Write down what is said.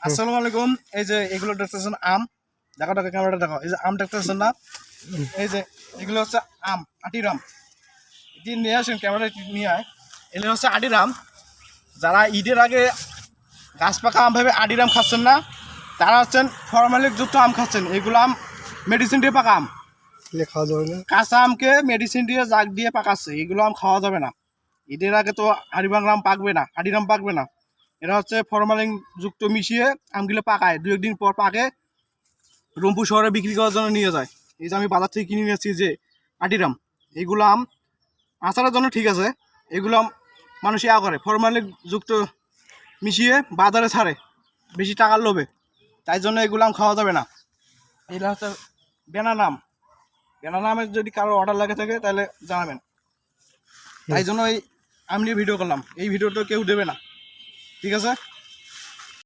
আসসালামু আলাইকুম। এই যে এগুলো দেখতেছেন আম, দেখো দেখো ক্যামেরাটা দেখো, এই যে আম দেখতেছেন না, এই যে এগুলো হচ্ছে আম, আটির আম। এটি নিয়ে আসেন, ক্যামেরা নিয়ে আয়। এগুলো হচ্ছে আটির আম। যারা ঈদের আগে গাছ পাকা আম ভেবে আটির আম খাচ্ছেন না, তারা হচ্ছেন ফরমালিন যুক্ত আম খাচ্ছেন। এগুলো আম মেডিসিন দিয়ে পাকা আম, খাওয়া যাবে না। কাঁচা আমকে মেডিসিন দিয়ে জাগ দিয়ে পাকাচ্ছে, এগুলো আম খাওয়া যাবে না। ঈদের আগে তো আরিবাংলা আম পাকবে না, আটির আম পাকবে না। এরা হচ্ছে ফরমালিন যুক্ত মিশিয়ে আমগুলো পাকায়, দু একদিন পর পাকে রংপুর শহরে বিক্রি করার জন্য নিয়ে যায়। এই যে আমি বাজার থেকে কিনে নিয়েছি যে আটির আম, এইগুলো আম আচারের জন্য ঠিক আছে। এগুলো আম মানুষ ইয়া করে ফরমালিন যুক্ত মিশিয়ে বাজারে ছাড়ে বেশি টাকার লোভে, তাই জন্য এগুলো আম খাওয়া যাবে না। এগুলো হচ্ছে বেনানা আম। বেনানা আমের যদি কারো অর্ডার লাগে থাকে তাহলে জানাবেন। তাই জন্য এই আম নিয়ে ভিডিও করলাম। এই ভিডিওটা কেউ দেবে না, ঠিক আছে।